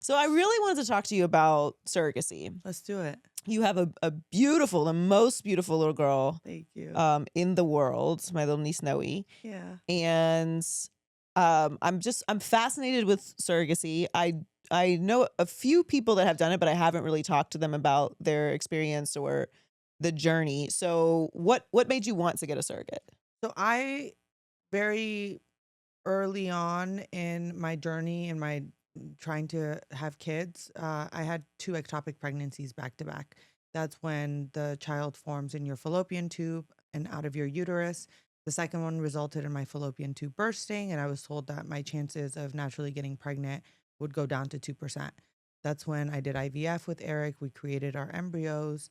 So I really wanted to talk to you about surrogacy. Let's do it. You have a beautiful, the most beautiful little girl Thank you. in the world, my little niece Noe. Yeah. And I'm fascinated with surrogacy. I know a few people that have done it, but I haven't really talked to them about their experience or the journey. So what made you want to get a surrogate? So I very early on in my journey in my trying to have kids, I had two ectopic pregnancies back to back. That's when the child forms in your fallopian tube and out of your uterus. The second one resulted in my fallopian tube bursting, and I was told that my chances of naturally getting pregnant would go down to 2%. That's when I did IVF with Eric. We created our embryos.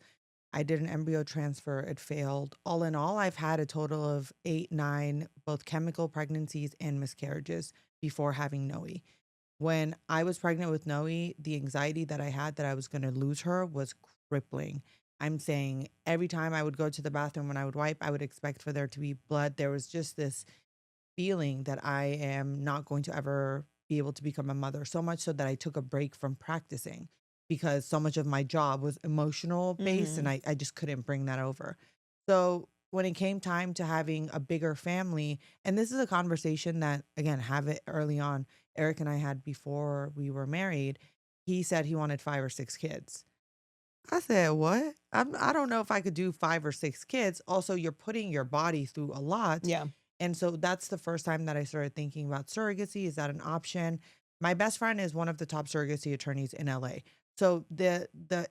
I did an embryo transfer. It failed. All in all, I've had a total of 8, 9, both chemical pregnancies and miscarriages before having Noe. When I was pregnant with Noe, the anxiety that I had that I was going to lose her was crippling. I'm saying every time I would go to the bathroom when I would wipe, I would expect for there to be blood. There was just this feeling that I am not going to ever be able to become a mother, so much so that I took a break from practicing because so much of my job was emotional based and I just couldn't bring that over. So when it came time to having a bigger family, and this is a conversation that, again, have it early on, Eric and I had before we were married, he said he wanted 5 or 6 kids. I said, what? I don't know if I could do 5 or 6 kids. Also, you're putting your body through a lot. Yeah. And so that's the first time that I started thinking about surrogacy. Is that an option? My best friend is one of the top surrogacy attorneys in LA. So the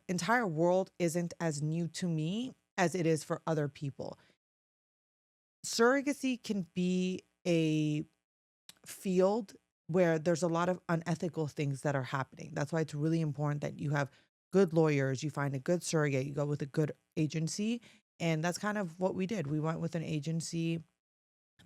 entire world isn't as new to me as it is for other people. Surrogacy can be a field where there's a lot of unethical things that are happening. That's why it's really important that you have good lawyers, you find a good surrogate, you go with a good agency. And that's kind of what we did. We went with an agency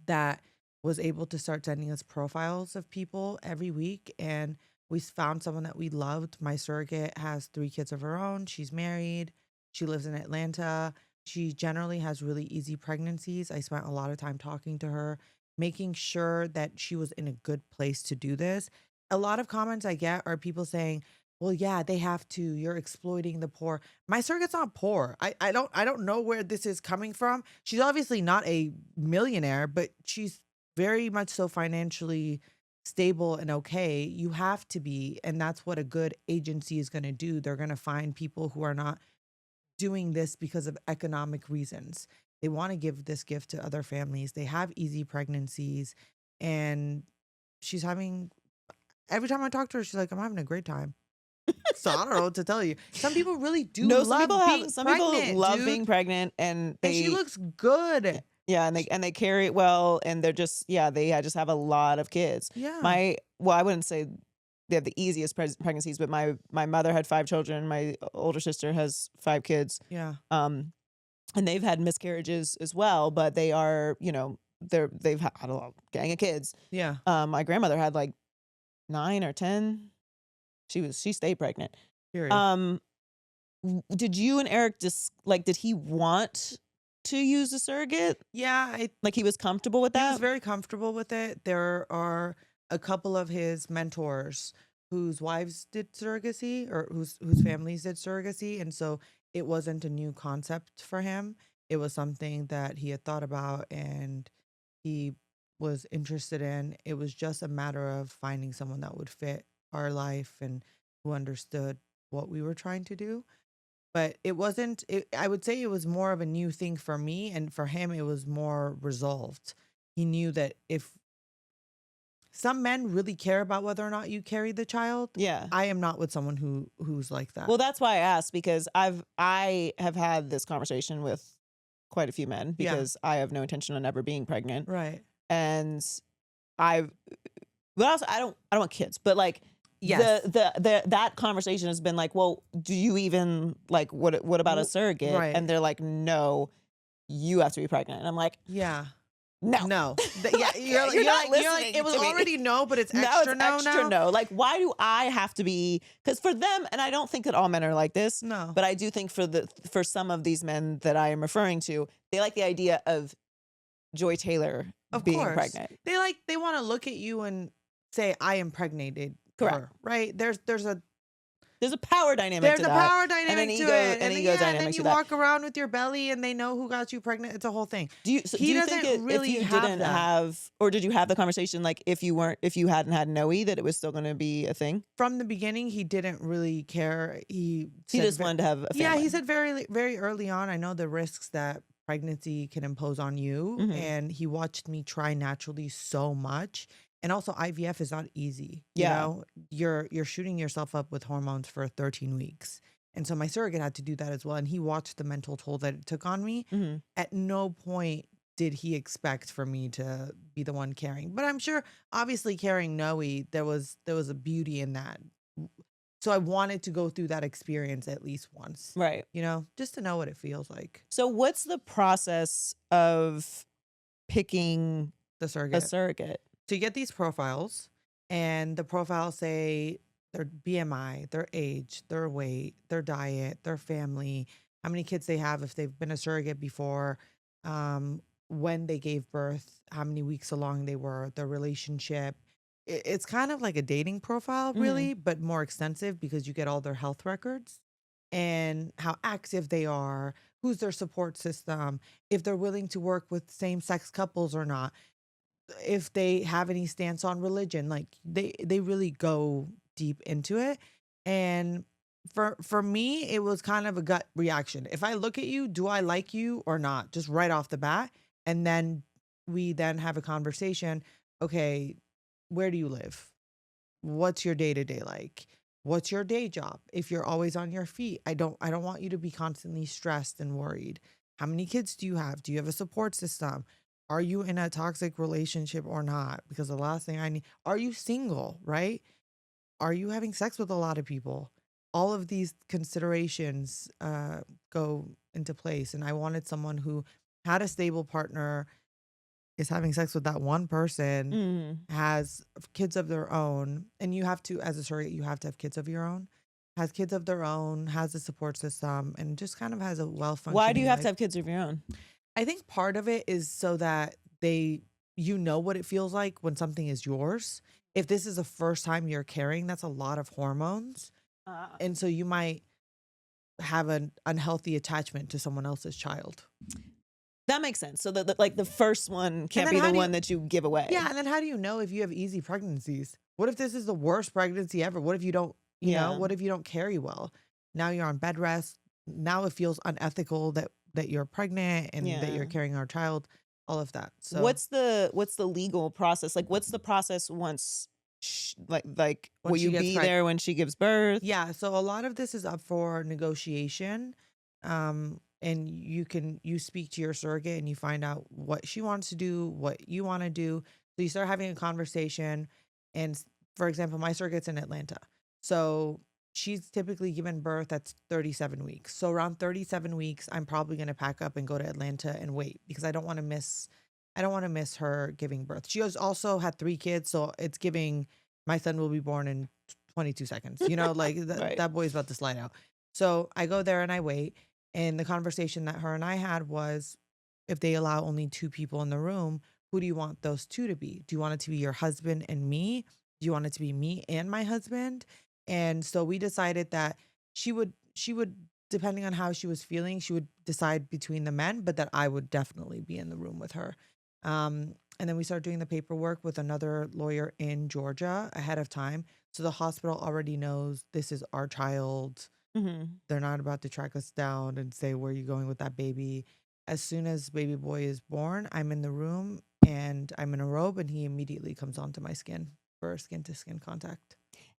that was able to start sending us profiles of people every week. And we found someone that we loved. My surrogate has 3 kids of her own. She's married. She lives in Atlanta. She generally has really easy pregnancies. I spent a lot of time talking to her, making sure that she was in a good place to do this. A lot of comments I get are people saying, well, yeah, they have to. You're exploiting the poor. My surrogate's not poor. I don't know where this is coming from. She's obviously not a millionaire, but she's very much so financially stable and okay. You have to be, and that's what a good agency is going to do. They're going to find people who are not doing this because of economic reasons. They want to give this gift to other families. They have easy pregnancies, and she's having every time I talk to her, she's like, I'm having a great time. So I don't know what to tell you. Some people really do No, love being some pregnant, people love dude. being pregnant and And she looks good. yeah, and they carry it well, and they're just they just have a lot of kids. Yeah. I wouldn't say they have the easiest pregnancies, but my mother had 5 children. My older sister has 5 kids. Yeah. And they've had miscarriages as well, but they are, they've had a gang of kids. Yeah. My grandmother had like 9 or 10. She stayed pregnant. Period. Did you and Eric did he want to use a surrogate? Yeah. Like he was comfortable with He that? was very comfortable with it. There are a couple of his mentors whose wives did surrogacy or whose families did surrogacy. And so it wasn't a new concept for him. It was something that he had thought about and he was interested in. It was just a matter of finding someone that would fit our life and who understood what we were trying to do. But it wasn't, I would say it was more of a new thing for me. And for him, it was more resolved. He knew that if some men really care about whether or not you carry the child, Yeah. I am not with someone who's like that. Well, that's why I asked, because I have had this conversation with quite a few men because I have no intention on ever being pregnant. Right. And but also I don't want kids, but like Yes. that conversation has been like, well, do you even like what about a surrogate? Right. And they're like, no, you have to be pregnant. And I'm like, Yeah. no. No. Yeah. You're not like, listening it was to me. already no, but it's Now extra it's extra no. no. Like, why do I have to be? Because for them, and I don't think that all men are like this. No. But I do think for some of these men that I am referring to, they like the idea of Joy Taylor Of being course. pregnant. They want to look at you and say, I impregnated. Correct. her, right? There's a power dynamic There's to a that, power and dynamic to it, an and then ego yeah, and then dynamic to you that. walk around with your belly, and they know who got you pregnant. It's a whole thing. Do He you think doesn't if really you have didn't that. have, or did you have the conversation, like, if you hadn't had Noe, that it was still gonna be a thing? From the beginning, he didn't really care. He He said, just wanted to have a yeah, he family. said very early on, I know the risks that pregnancy can impose on you. Mhm. And he watched me try naturally so much. And also IVF is not easy. You Yeah. know, you're shooting yourself up with hormones for 13 weeks. And so my surrogate had to do that as well. And he watched the mental toll that it took on me. Mhm. At no point did he expect for me to be the one carrying. But I'm sure obviously carrying Noe, there was a beauty in that. So I wanted to go through that experience at least once, Right. just to know what it feels like. So what's the process of picking The a surrogate. surrogate? So you get these profiles, and the profiles say their BMI, their age, their weight, their diet, their family, how many kids they have if they've been a surrogate before, when they gave birth, how many weeks along they were, their relationship. It's kind of like a dating profile, Mhm. really, but more extensive because you get all their health records and how active they are, who's their support system, if they're willing to work with same sex couples or not, if they have any stance on religion. Like they really go deep into it. And for me, it was kind of a gut reaction. If I look at you, do I like you or not, just right off the bat? And then we then have a conversation. Okay, where do you live? What's your day to day like? What's your day job? If you're always on your feet, I don't want you to be constantly stressed and worried. How many kids do you have? Do you have a support system? Are you in a toxic relationship or not? Because the last thing I need, are you single, right? Are you having sex with a lot of people? All of these considerations go into place. And I wanted someone who had a stable partner, is having sex with that one person, Mhm. has kids of their own, and you have to, as a surrogate, you have to have kids of your own, has kids of their own, has a support system, and just kind of has a well Why do you functioning have to life. have kids of your own? I think part of it is so that you know what it feels like when something is yours. If this is the first time you're carrying, that's a lot of hormones. Ah. And so you might have an unhealthy attachment to someone else's child. That makes sense. So like the first one And can't then be how the do you, one that you give yeah, away. and then how do you know if you have easy pregnancies? What if this is the worst pregnancy ever? What if you don't, Yeah. what if you don't carry well? Now you're on bed rest. Now it feels unethical that you're pregnant and that Yeah. you're carrying our child, all of that. So What's the legal process? Like, what's the process once when will she you gets be pregnant, there when she gives birth? yeah, so a lot of this is up for negotiation. And you speak to your surrogate and you find out what she wants to do, what you want to do. So you start having a conversation. And for example, my surrogate's in Atlanta. So she's typically given birth at 37 weeks. So around 37 weeks, I'm probably going to pack up and go to Atlanta and wait because I don't want to miss her giving birth. She has also had 3 kids, so it's giving my son will be born in 22 seconds. Like that, Right. that boy's about to slide out. So I go there and I wait. And the conversation that her and I had was, if they allow only 2 people in the room, who do you want those 2 to be? Do you want it to be your husband and me? Do you want it to be me and my husband? And so we decided that she would, depending on how she was feeling, she would decide between the men, but that I would definitely be in the room with her. And then we started doing the paperwork with another lawyer in Georgia ahead of time. So the hospital already knows this is our child. Mhm. They're not about to track us down and say, where are you going with that baby? As soon as baby boy is born, I'm in the room and I'm in a robe and he immediately comes onto my skin for skin to skin contact.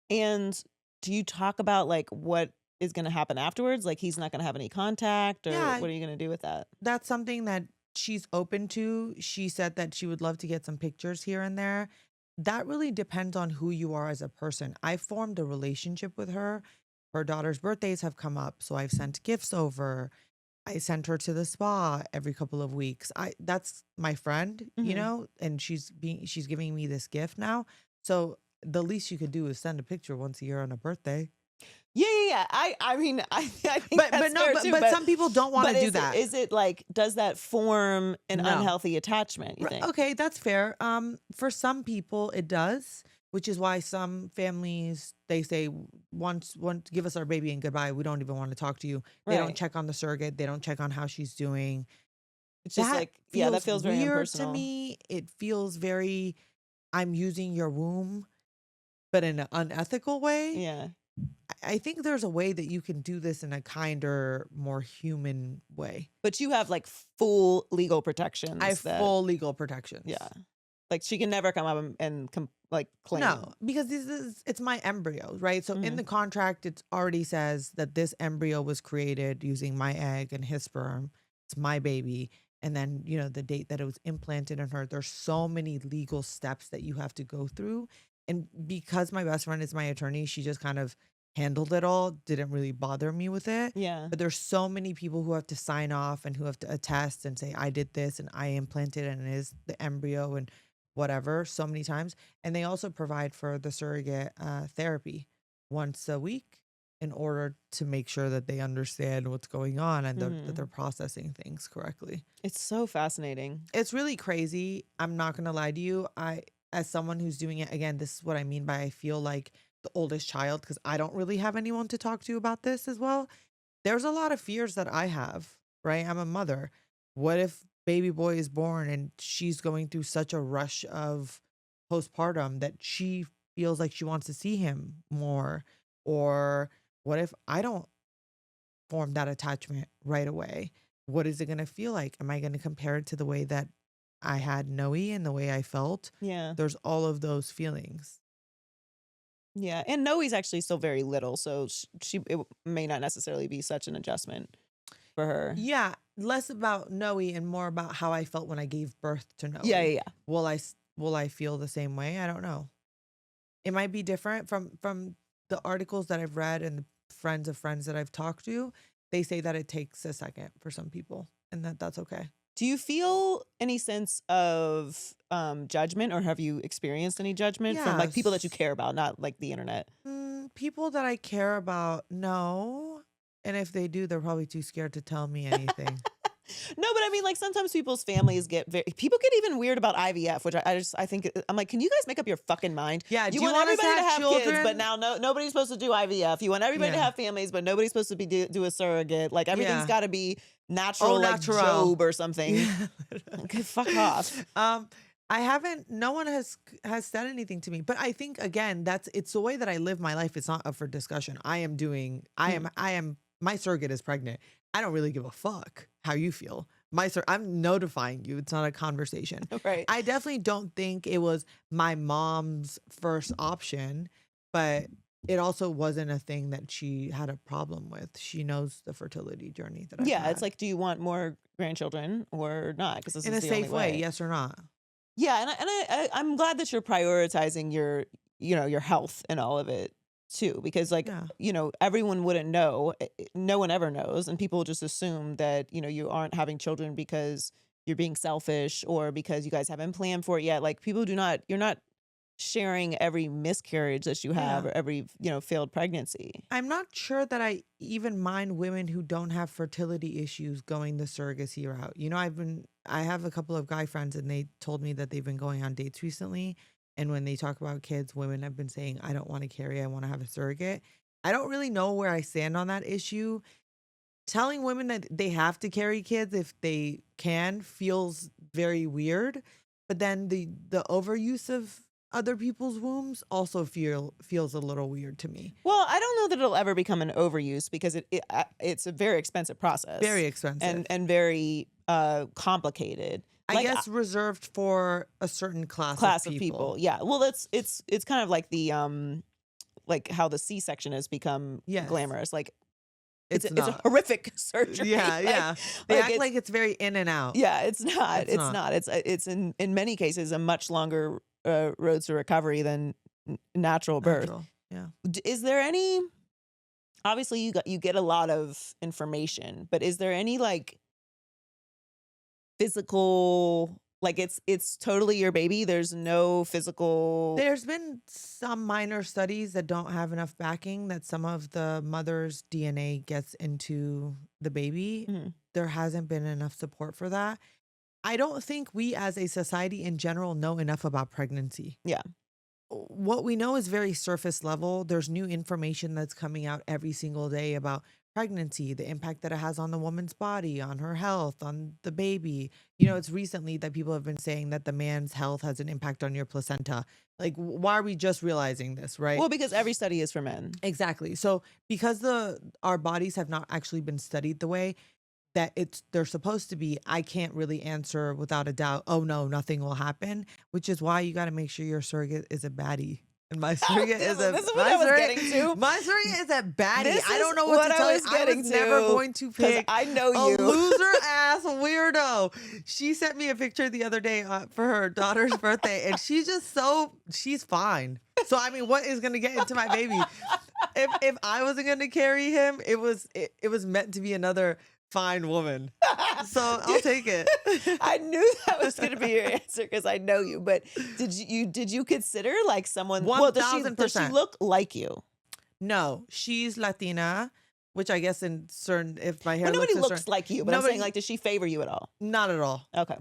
And do you talk about, like, what is gonna happen afterwards? Like, he's not gonna have any contact, or Yeah, what are you gonna do with that? that's something that she's open to. She said that she would love to get some pictures here and there. That really depends on who you are as a person. I formed a relationship with her. Her daughter's birthdays have come up, so I've sent gifts over. I sent her to the spa every couple of weeks. That's my friend, Mhm. and she's giving me this gift now. So the least you could do is send a picture once a year on a birthday. Yeah, yeah, yeah. I mean, I think But that's no, fair but too, but some people don't want but to do is it that. is it like, does that form an No. unhealthy attachment, you think? Okay, that's fair. For some people it does. which is why some families, they say, once give us our baby and goodbye. We don't even want to talk to you. They don't Right. check on the surrogate. They don't check on how she's doing. It's just That like, yeah, that feels feels very weird to impersonal. me. It feels very, I'm using your womb, but in an unethical way. Yeah. I think there's a way that you can do this in a kinder, more human way. But you have like full legal I have protections that, full legal protections. yeah. Like she can never come up and like claim. No, because it's my embryo, right? So in Mhm. the contract, it already says that this embryo was created using my egg and his sperm. It's my baby. And then, the date that it was implanted in her. There's so many legal steps that you have to go through. And because my best friend is my attorney, she just kind of handled it all, didn't really bother me with it. Yeah. But there's so many people who have to sign off and who have to attest and say, I did this and I implanted and it is the embryo and whatever, so many times. And they also provide for the surrogate therapy once a week in order to make sure that they understand what's going on and that they're Mhm. processing things correctly. It's so fascinating. It's really crazy. I'm not going to lie to you. As someone who's doing it, again, this is what I mean by I feel like the oldest child because I don't really have anyone to talk to about this as well. There's a lot of fears that I have, right? I'm a mother. What if baby boy is born and she's going through such a rush of postpartum that she feels like she wants to see him more? Or what if I don't form that attachment right away? What is it going to feel like? Am I going to compare it to the way that I had Noe and the way I felt? Yeah. There's all of those feelings. Yeah. And Noe's actually still very little, so it may not necessarily be such an adjustment for her. Yeah, less about Noe and more about how I felt when I gave birth to Noe. Yeah, yeah, yeah. Will I feel the same way? I don't know. It might be different from the articles that I've read and the friends of friends that I've talked to. They say that it takes a second for some people and that's okay. Do you feel any sense of judgment, or have you experienced any judgment from like people that you Yes. care about, not like the internet? People that I care about, no. And if they do, they're probably too scared to tell me anything. No, but I mean, like sometimes people's families people get even weird about IVF, which I think I'm like, can you guys make up your fucking mind? Yeah, You do you want want us to everybody to have have kids, but children? now nobody's supposed to do IVF. You want everybody to Yeah. have families, but nobody's supposed to do a surrogate. Like everything's Yeah. got to be Oh, natural, like natural. Job or something. Yeah. Okay, fuck off. I haven't, no one has said anything to me, but I think again, it's the way that I live my life. It's not up for discussion. My surrogate is pregnant. I don't really give a fuck how you feel. I'm notifying you. It's not a conversation. Right. I definitely don't think it was my mom's first option, but it also wasn't a thing that she had a problem with. She knows the fertility journey that I've Yeah, it's had. like, do you want more grandchildren or not? Because this In is a the only safe way, way. yes or not? Yeah, I'm glad that you're prioritizing your health and all of it too, because like, Yeah. everyone wouldn't know. No one ever knows, and people just assume that, you aren't having children because you're being selfish or because you guys haven't planned for it yet. Like people do not you're not sharing every miscarriage that you have Yeah. or every, failed pregnancy. I'm not sure that I even mind women who don't have fertility issues going the surrogacy route. I have a couple of guy friends and they told me that they've been going on dates recently. And when they talk about kids, women have been saying, I don't want to carry, I want to have a surrogate. I don't really know where I stand on that issue. Telling women that they have to carry kids if they can feels very weird. But then the overuse of other people's wombs also feels a little weird to me. Well, I don't know that it'll ever become an overuse because it's a very expensive process. Very expensive. And very complicated. I Like guess reserved for a certain class of people. Yeah. Well, it's kind of like the like how the C-section has become Yes. glamorous. Like It's it's a not. horrific surgery. Yeah, Like- yeah. They act it's- like it's very in and out. yeah, it's not. It's It's not. not. It's in many cases a much longer road to recovery than natural birth. Natural. Yeah. Is there any? Obviously, you get a lot of information, but is there any like physical? Like it's totally your baby. There's no physical. There's been some minor studies that don't have enough backing that some of the mother's DNA gets into the baby. Mhm. There hasn't been enough support for that. I don't think we as a society in general know enough about pregnancy. Yeah. what we know is very surface level. There's new information that's coming out every single day about pregnancy, the impact that it has on the woman's body, on her health, on the baby. It's recently that people have been saying that the man's health has an impact on your placenta. Like, why are we just realizing this, right? Well, because every study is for men. Exactly. So because our bodies have not actually been studied the way that they're supposed to be, I can't really answer without a doubt, oh no, nothing will happen, which is why you got to make sure your surrogate is a baddie. And my surrogate This is what I was getting to. My surrogate is a baddie. This I don't is know what to I tell you. was I getting was never to, going to 'cause pick I know a you. loser ass weirdo. She sent me a picture the other day for her daughter's birthday, and she's fine. So I mean, what is gonna get into my baby? If I wasn't gonna carry him, it was meant to be another fine woman. So I'll take it. I knew that was going to be your answer because I know you. But did you consider like someone? Well, does she 1000%. look like you? No, she's Latina, which I guess in certain, if my hair Well, nobody looks a looks certain, like you. But I'm nobody, saying, like, does she favor you at all? not at all. Okay.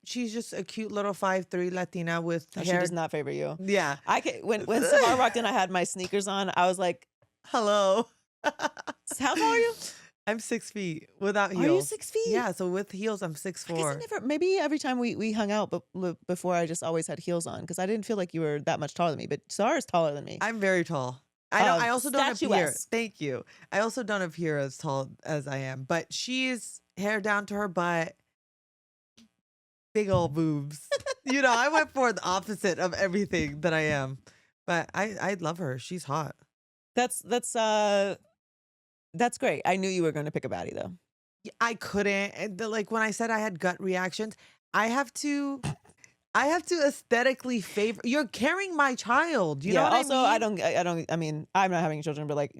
She's just a cute little 5'3" Latina with No, she hair. does not favor you. Yeah. I can, when Sahar walked in, I had my sneakers on. I was like, Hello. how tall are you? I'm 6 feet without heels. Are you 6 feet? Yeah. So with heels, I'm I guess 6'4". maybe every time we hung out, but before I just always had heels on because I didn't feel like you were that much taller than me. But Sahar is taller than me. I'm very tall. I also don't appear. Statuesque. Thank you. I also don't appear as tall as I am, but she's hair down to her butt, big old boobs. I went for the opposite of everything that I am, but I love her. She's hot. That's great. I knew you were going to pick a baddie though. I couldn't. Like when I said I had gut reactions, I have to aesthetically favor. You're carrying my child. You know what also, I mean? I mean, I'm not having children, but like,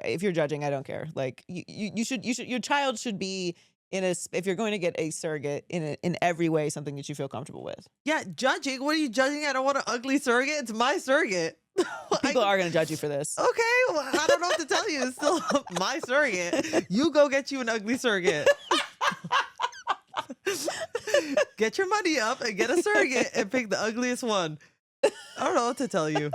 if you're judging, I don't care. Like, you should, your child should be if you're going to get a surrogate in every way, something that you feel comfortable with. Yeah, judging. What are you judging? I don't want an ugly surrogate. It's my surrogate. People are going to judge you for this. Okay, well, I don't know what to tell you. It's still my surrogate. You go get you an ugly surrogate. Get your money up and get a surrogate and pick the ugliest one. I don't know what to tell you.